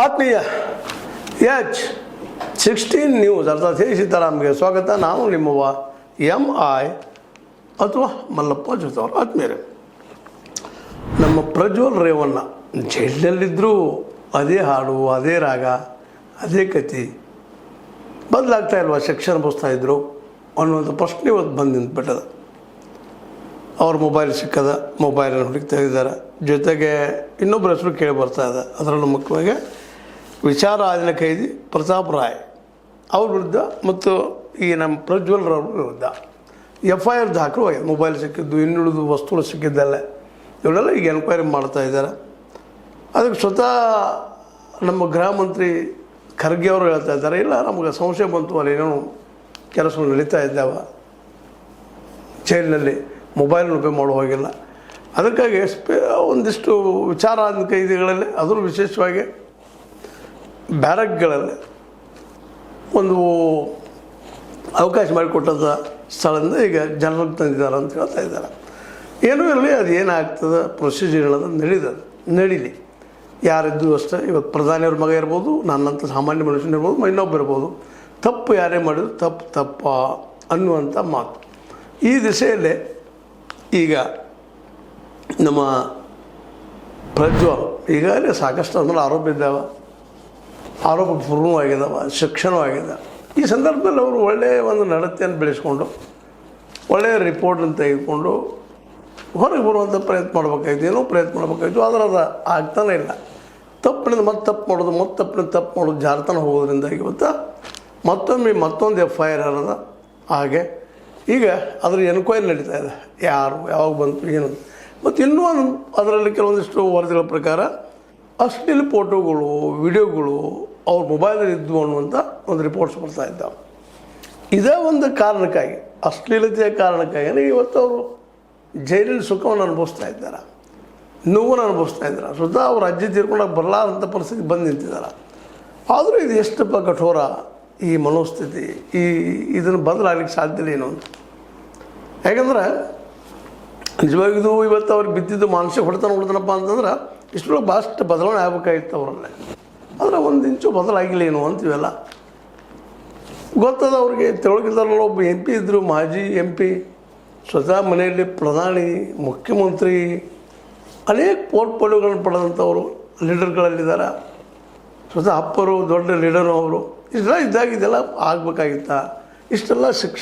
ಆತ್ಮೀಯ H16 news ಅರ್ಥಾತ್ ಹೇ ಸೀತಾರಾಮ್ಗೆ ಸ್ವಾಗತ. ನಾನು ನಿಮ್ಮವ MI ಅಥವಾ ಮಲ್ಲಪ್ಪ ಜೊತೆಯವರು. ಆತ್ಮೀಯರೇ, ನಮ್ಮ ಪ್ರಜ್ವಲ್ ರೇವಣ್ಣ ಜೈಲಲ್ಲಿದ್ದರೂ ಅದೇ ಹಾಡು, ಅದೇ ರಾಗ, ಅದೇ ಕತೆ ಬದಲಾಗ್ತಾ ಇಲ್ವಾ? ಶಿಕ್ಷೆ ಅನುಭವಿಸ್ತಾ ಇದ್ರು ಅನ್ನುವಂಥ ಪ್ರಶ್ನೆ ಇವತ್ತು ಬಂದು ನಿಂತ್ಬಿಟ್ಟದ. ಅವ್ರ ಮೊಬೈಲ್ ಸಿಕ್ಕದ, ಮೊಬೈಲನ್ನು ಹುಡುಕ್ತಾ ಇದ್ದಾರೆ. ಜೊತೆಗೆ ಇನ್ನೊಬ್ಬರ ಹೆಸರು ಕೇಳಿ ಬರ್ತಾ ಇದೆ. ಅದರಲ್ಲೂ ಮುಖ್ಯವಾಗಿ ವಿಚಾರಾಧೀನ ಕೈದಿ ಪ್ರತಾಪ್ ರಾಯ್ ಅವ್ರ ವಿರುದ್ಧ ಮತ್ತು ಈ ನಮ್ಮ ಪ್ರಜ್ವಲ್ರವ್ರ ವಿರುದ್ಧ FIR ದಾಖಲಾಗಿದೆ. ಮೊಬೈಲ್ ಸಿಕ್ಕಿದ್ದು, ಇನ್ನುಳಿದು ವಸ್ತುಗಳು ಸಿಕ್ಕಿದ್ದಲ್ಲ, ಇವರೆಲ್ಲ ಈಗ ಎನ್ಕ್ವೈರಿ ಮಾಡ್ತಾ ಇದ್ದಾರೆ. ಅದಕ್ಕೆ ಸ್ವತಃ ನಮ್ಮ ಗೃಹ ಮಂತ್ರಿ ಖರ್ಗೆ ಅವರು ಹೇಳ್ತಾ ಇದ್ದಾರೆ, ಇಲ್ಲ ನಮಗೆ ಸಂಶಯ ಬಂತು, ಅಲ್ಲಿ ಏನೇನು ಕೆಲಸಗಳು ನಡೀತಾ ಇದ್ದಾವೆ, ಜೈಲಿನಲ್ಲಿ ಮೊಬೈಲ್ ಉಪಯೋಗ ಮಾಡೋ ಹೋಗಿಲ್ಲ. ಅದಕ್ಕಾಗಿ ಒಂದಿಷ್ಟು ವಿಚಾರಾಧೀನ ಕೈದಿಗಳಲ್ಲಿ, ಅದರ ವಿಶೇಷವಾಗಿ ಬ್ಯಾರಕ್ಗಳಲ್ಲಿ ಒಂದು ಅವಕಾಶ ಮಾಡಿಕೊಟ್ಟಂಥ ಸ್ಥಳದಿಂದ ಈಗ ಜನರಿಗೆ ತಂದಿದ್ದಾರೆ ಅಂತ ಹೇಳ್ತಾ ಇದ್ದಾರೆ. ಏನೂ ಇರಲಿ, ಅದು ಏನಾಗ್ತದೆ ಪ್ರೊಸೀಜರ್ ಅನ್ನೋದು ನಡೀಲಿ. ಯಾರಿದ್ದು ಅಷ್ಟೇ. ಇವತ್ತು ಪ್ರಧಾನಿಯವ್ರ ಮಗ ಇರ್ಬೋದು, ನನ್ನಂಥ ಸಾಮಾನ್ಯ ಮನುಷ್ಯನ ಇರ್ಬೋದು, ಇನ್ನೊಬ್ಬ ಇರ್ಬೋದು. ತಪ್ಪು ಯಾರೇ ಮಾಡಿದ್ರು ತಪ್ಪ ಅನ್ನುವಂಥ ಮಾತು. ಈ ದಿಸೆಯಲ್ಲೇ ಈಗ ನಮ್ಮ ಪ್ರಜ್ವಲ್ ಈಗಾಗಲೇ ಸಾಕಷ್ಟು ಅಂದ್ರೆ ಆರೋಪ ಇದ್ದಾವೆ, ಆರೋಪ ಪೂರ್ಣವಾಗಿದ್ದಾವೆ, ಶಿಕ್ಷಣವೂ ಆಗಿದೆ. ಈ ಸಂದರ್ಭದಲ್ಲಿ ಅವರು ಒಳ್ಳೆಯ ಒಂದು ನಡತೆಯನ್ನು ಬೆಳೆಸ್ಕೊಂಡು ಒಳ್ಳೆಯ ರಿಪೋರ್ಟನ್ನು ತೆಗೆದುಕೊಂಡು ಹೊರಗೆ ಬರುವಂಥ ಪ್ರಯತ್ನ ಮಾಡಬೇಕಾಯ್ತು, ಏನೋ ಪ್ರಯತ್ನ ಮಾಡಬೇಕಾಯ್ತು. ಆದರೆ ಅದು ಆಗ್ತಾನೆ ಇಲ್ಲ. ತಪ್ಪಿನಿಂದ ಮತ್ತೆ ತಪ್ಪು ಮಾಡೋದು ಜಾರ್ತಾನೆ ಹೋಗೋದ್ರಿಂದ ಇವತ್ತು ಮತ್ತೊಂದು FIR ಅನ್ನೋದ. ಹಾಗೆ ಈಗ ಅದರ ಎನ್ಕ್ವೈರಿ ನಡೀತಾ ಇದೆ, ಯಾರು ಯಾವಾಗ ಬಂತು ಏನು. ಮತ್ತು ಇನ್ನೂ ಅದರಲ್ಲಿ ಕೆಲವೊಂದಿಷ್ಟು ವರದಿಗಳ ಪ್ರಕಾರ ಅಶ್ಲೀಲ ಫೋಟೋಗಳು, ವಿಡಿಯೋಗಳು ಅವ್ರ ಮೊಬೈಲಲ್ಲಿ ಇದ್ವು ಅನ್ನುವಂಥ ಒಂದು ರಿಪೋರ್ಟ್ಸ್ ಬರ್ತಾ ಇದ್ದಾವೆ. ಇದೇ ಒಂದು ಕಾರಣಕ್ಕಾಗಿ, ಅಶ್ಲೀಲತೆಯ ಕಾರಣಕ್ಕಾಗಿ ಇವತ್ತು ಅವರು ಜೈಲಿನ ಸುಖವನ್ನು ಅನುಭವಿಸ್ತಾ ಇದ್ದಾರೆ, ನೋವನ್ನು ಅನುಭವಿಸ್ತಾ ಇದ್ದಾರೆ. ಸ್ವತಃ ಅವ್ರ ಅಜ್ಜಿ ತೀರ್ಕೊಂಡಾಗ ಬರಲಾರಂಥ ಪರಿಸ್ಥಿತಿ ಬಂದು ನಿಂತಿದ್ದಾರೆ. ಆದರೂ ಇದು ಎಷ್ಟಪ್ಪ ಕಠೋರ ಈ ಮನೋಸ್ಥಿತಿ, ಇದನ್ನು ಬದಲಾಗಲಿಕ್ಕೆ ಸಾಧ್ಯ ಇಲ್ಲ ಏನು ಅಂತ. ಯಾಕಂದ್ರೆ ನಿಜವಾಗಿದು ಇವತ್ತು ಅವ್ರಿಗೆ ಬಿದ್ದಿದ್ದು ಮಾನಸಿಕ ಹೊಡೆತನಪ್ಪ ಅಂತಂದ್ರೆ ಇಷ್ಟರೊಳಗೆ ಭಾಳಷ್ಟು ಬದಲಾವಣೆ ಆಗಬೇಕಾಗಿತ್ತು ಅವರಲ್ಲೇ. ಆದರೆ ಒಂದು ಇಂಚು ಬದಲಾಗಿಲ್ಲ ಏನು ಅಂತೀವಲ್ಲ. ಗೊತ್ತದ ಅವ್ರಿಗೆ. ತಿಳಗಿದ್ದಾರಲ್ಲ, ಒಬ್ಬ MP ಇದ್ದರು, ಮಾಜಿ MP, ಸ್ವತಃ ಮನೆಯಲ್ಲಿ ಪ್ರಧಾನಿ, ಮುಖ್ಯಮಂತ್ರಿ, ಅನೇಕ ಪೋರ್ಟ್ಫೋಲಿಯೋಗಳನ್ನು ಪಡೆದಂಥವರು ಲೀಡರ್ಗಳಲ್ಲಿದ್ದಾರೆ. ಸ್ವತಃ ಅಪ್ಪರು ದೊಡ್ಡ ಲೀಡರು ಅವರು. ಇದೆಲ್ಲ ಇದ್ದಾಗ ಇದೆಲ್ಲ ಆಗಬೇಕಾಗಿತ್ತ? ಇಷ್ಟೆಲ್ಲ ಶಿಕ್ಷೆ